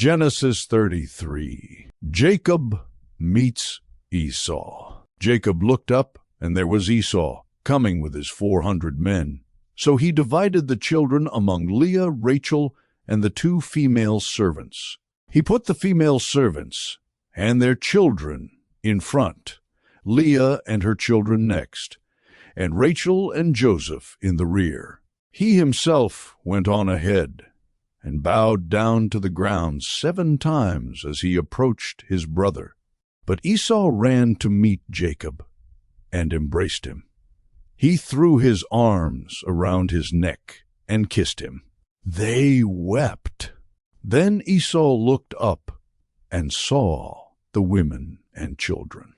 Genesis 33. Jacob meets Esau. Jacob looked up, and there was Esau, coming with his 400 men. So he divided the children among Leah, Rachel, and the 2 female servants. He put the female servants and their children in front, Leah and her children next, and Rachel and Joseph in the rear. He himself went on ahead and bowed down to the ground 7 times as he approached his brother. But Esau ran to meet Jacob and embraced him. He threw his arms around his neck and kissed him. They wept. Then Esau looked up and saw the women and children.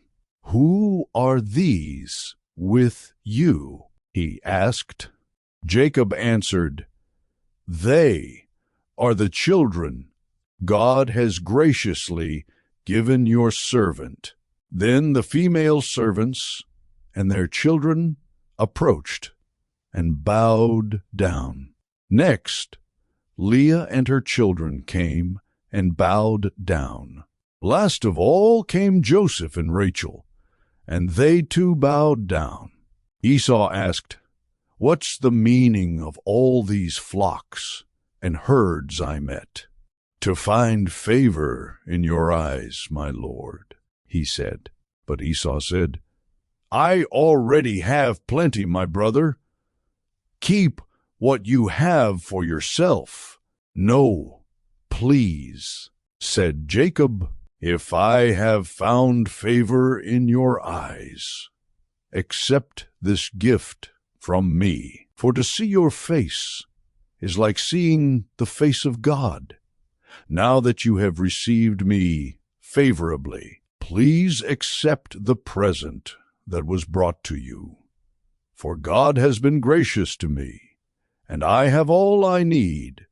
"Who are these with you?" he asked. Jacob answered, "They are the children God has graciously given your servant." Then the female servants and their children approached and bowed down. Next, Leah and her children came and bowed down. Last of all came Joseph and Rachel, and they too bowed down. Esau asked, "What's the meaning of all these flocks and herds I met?" "To find favor in your eyes, my lord," he said. But Esau said, "I already have plenty, my brother. Keep what you have for yourself." "No, please," said Jacob, "if I have found favor in your eyes, accept this gift from me. For to see your face is like seeing the face of God. Now that you have received me favorably, please accept the present that was brought to you. For God has been gracious to me, and I have all I need."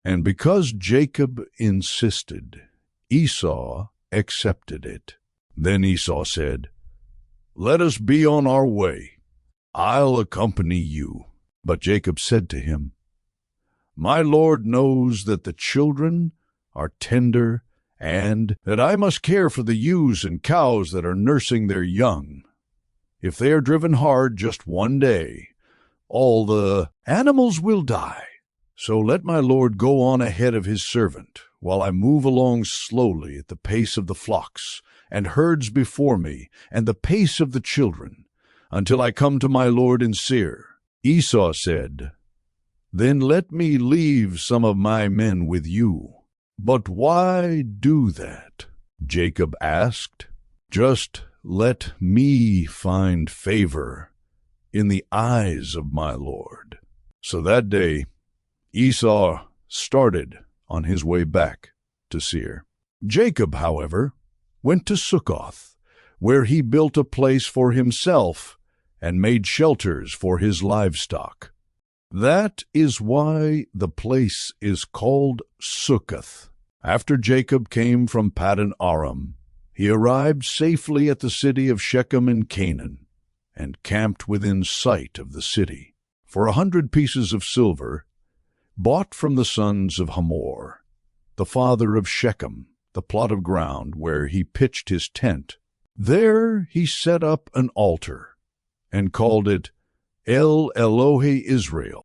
And because Jacob insisted, Esau accepted it. Then Esau said, "Let us be on our way. I'll accompany you." But Jacob said to him, "My Lord knows that the children are tender, and that I must care for the ewes and cows that are nursing their young. If they are driven hard just one day, all the animals will die. So let my Lord go on ahead of his servant, while I move along slowly at the pace of the flocks and herds before me, and the pace of the children, until I come to my Lord in Seir." Esau said, "Then let me leave some of my men with you." "But why do that?" Jacob asked. "Just let me find favor in the eyes of my Lord." So that day Esau started on his way back to Seir. Jacob, however, went to Succoth, where he built a place for himself and made shelters for his livestock. That is why the place is called Succoth. After Jacob came from Paddan Aram, he arrived safely at the city of Shechem in Canaan, and camped within sight of the city. For 100 pieces of silver, bought from the sons of Hamor, the father of Shechem, the plot of ground where he pitched his tent, there he set up an altar, and called it El Elohe Israel.